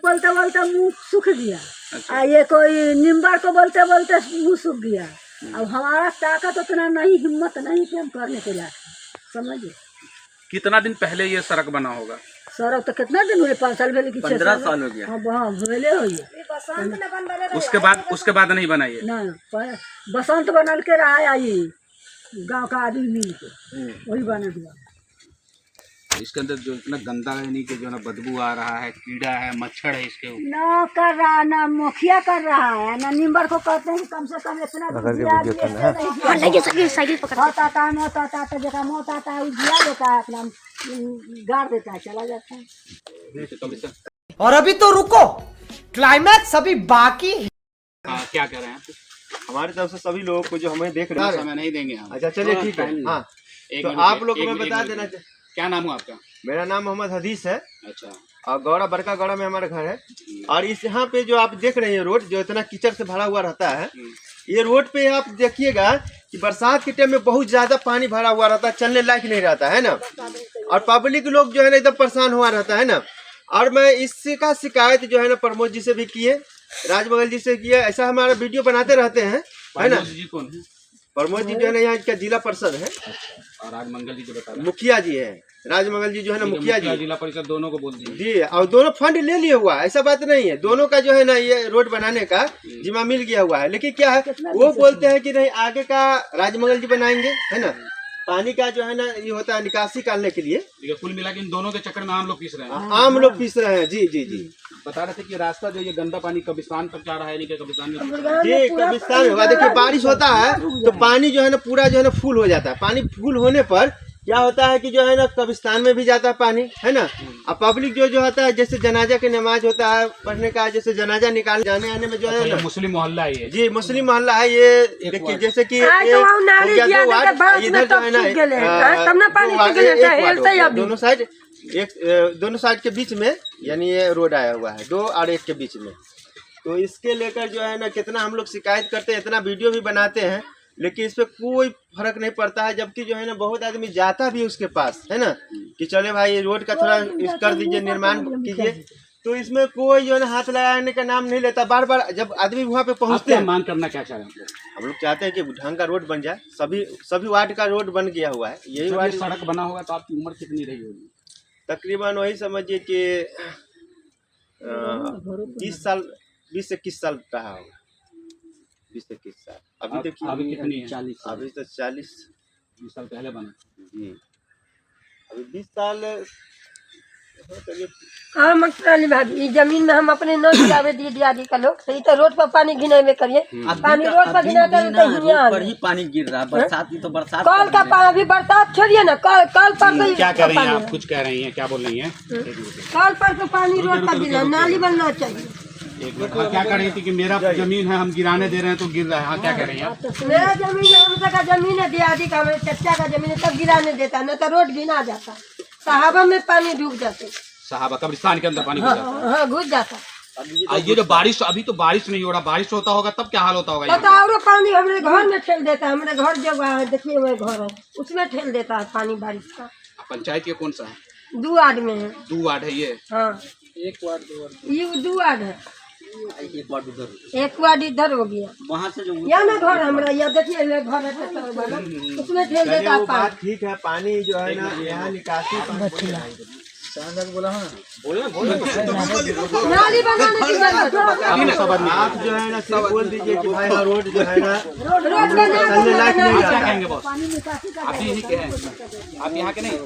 बोलते बोलते मुंह सूख गया। अच्छा। ये कोई निम्बर को बोलते बोलते मुंह सूख गया। अब हमारा ताकत उतना नहीं, हिम्मत नहीं कि हम करने के लायक, समझिए। कितना दिन पहले ये सड़क बना होगा? सड़क तो कितना दिन हुए, 5 साल पहले की 15 साल हो गया। हाँ भले हो। उसके बाद नहीं बनाइए ना बसंत बनल के रहा आई गांव का आदमी मिल के वही बना दिया। इसके अंदर जो इतना गंदा है, नहीं कि जो ना बदबू आ रहा है, कीड़ा है, मच्छर है इसके ऊपर। ना कर रहा, ना मुखिया कर रहा है, ना निम्बर को कहते हैं कम से कम इतना साइकिल पकड़ता है, मौत आता है, जगह मौत आता है उजिया देता है, अपना गाड़ देता है, चला जाता है। और अभी तो रुको, क्लाइमैक्स अभी बाकी। क्या कह रहे हैं हमारी तरफ से सभी लोगों को जो हमें देख रहे हैं समय नहीं देंगे हम। अच्छा चलिए ठीक है। हाँ तो आप लोग को मैं बता देना चाहिए। क्या नाम है आपका? मेरा नाम मोहम्मद हदीस है। अच्छा। और गौड़ा बड़का गौड़ा में हमारा घर है। और इस यहाँ पे जो आप देख रहे हैं रोड जो इतना कीचड़ से भरा हुआ रहता है, ये रोड पे आप देखिएगा कि बरसात के टाइम में बहुत ज्यादा पानी भरा हुआ रहता है, चलने लायक नहीं रहता है ना। और पब्लिक लोग जो है ना एकदम परेशान हुआ रहता है ना। और मैं इसका शिकायत जो है ना प्रमोद जी से भी किए, राजमंगल जी से किए, ऐसा हमारा वीडियो बनाते रहते हैं, है ना। जी कौन है? प्रमोद जी जो है ना यहाँ का जिला परिषद है। और राजमंगल जी जो बता रहे मुखिया जी है, राजमंगल जी जो है ना मुखिया जी, जिला परिषद दोनों को बोल दीजिए जी। और दोनों फंड ले लिए हुआ है, ऐसा बात नहीं है। दोनों का जो है ना ये रोड बनाने का जिम्मा मिल गया हुआ है। लेकिन क्या है, वो बोलते हैं कि नहीं आगे का राजमंगल जी बनाएंगे, है ना। पानी का जो है ना ये होता है निकासी करने के लिए। कुल मिला के इन दोनों के चक्कर में आम लोग पीस रहे हैं। आम लोग पीस रहे हैं। जी जी जी। बता रहे थे कि रास्ता जो ये गंदा पानी कब्रिस्तान तक जा रहा है, नहीं कि कब्रिस्तान में जी कब्रिस्तान होगा। देखिए बारिश होता है तो पानी जो है ना पूरा जो है ना फुल हो जाता है। पानी फुल होने पर क्या होता है कि जो है ना कब्रिस्तान में भी जाता है पानी, है ना। और पब्लिक जो होता है, जैसे जनाजा की नमाज होता है पढ़ने का, जैसे जनाजा निकाल जाने आने में जो है ना। मुस्लिम मोहल्ला है ये। जी मुस्लिम मोहल्ला है ये। देखिए जैसे कि इधर जो है ना दोनों साइड के बीच में यानी ये रोड आया हुआ है, 2 और 1 के बीच में। तो इसके लेकर जो है ना कितना हम लोग शिकायत करते हैं, इतना वीडियो भी बनाते हैं, लेकिन इस पे कोई फर्क नहीं पड़ता है। जबकि जो है ना बहुत आदमी जाता भी उसके पास, है ना, कि चले भाई रोड का थोड़ा कर दीजिए, निर्माण कीजिए। तो इसमें कोई जो है ना हाथ लगाने का नाम नहीं लेता। बार बार जब आदमी वहाँ पे पहुँचते हैं, मांग करना क्या चाह रहे हैं हम लोग चाहते हैं कि ढंग का रोड बन जाए। सभी वार्ड का रोड बन गया हुआ है। यही वार्ड सड़क बना होगा तो आपकी उम्र कितनी रही होगी? तकरीबन वही समझिए कि 20 से 21 साल रहा होगा। 20 से 21 साल। अभी देखिए अभी कितनी है? 40। अभी तो 40 20 साल पहले बना जी। अभी 20 साल हाँ मकली भाभी, जमीन में हम अपने न गिरावे दिए दियादी का लोग, सही तो रोड पर पानी गिने में करिए। पानी रोड पर गिना कर ही पानी गिर रहा है। बरसात ही तो बरसात कल का पानी, अभी बरसात छोड़िए ना, कल पर क्या कह रही हैं आप? कुछ कह रही हैं, क्या बोल रही हैं? कल पर तो पानी रोड पर गिरा, नाली बनना चाहिए। क्या कह रही थी कि मेरा जमीन है, हम गिराने दे रहे हैं तो गिर रहा है। हाँ क्या कह रही हैं? मेरा जमीन है, हमसे का जमीन है, दियादी का, हमारे चचा का जमीन है, तब गिराने देता, न तो रोड गिना जाता, साहबा में पानी डूब जाते, साहबा कब्रिस्तान के अंदर पानी घुस जाता। हाँ घुस जाता। ये जो बारिश, अभी तो बारिश नहीं हो रहा, बारिश होता होगा तब क्या हाल होता होगा? तो और पानी हमारे घर में ठेल देता है, हमारे घर जो है देखिए वो घर है उसमें ठेल देता है पानी बारिश का। पंचायत के कौन सा है? 2 वार्ड में है। 2 वार्ड है ये? हाँ 1 वार्ड 2 वार्ड, ये 2 वार्ड है। 1 वार्ड उधर, 1 वार्ड इधर हो गया। वहाँ से जो या ना घर हमारा, या देखिए घर है उसमें ठेल देता है पानी। ठीक है, पानी जो है ना यहाँ निकासी बोला है, नाली बनाने की जरूरत है। आप जो है ना सिर्फ बोल दीजिए कि भाई रोड जो है ना रोड चलने लायक नहीं क्या है। कहेंगे बॉस? आप यही के हैं? आप यहाँ के नहीं?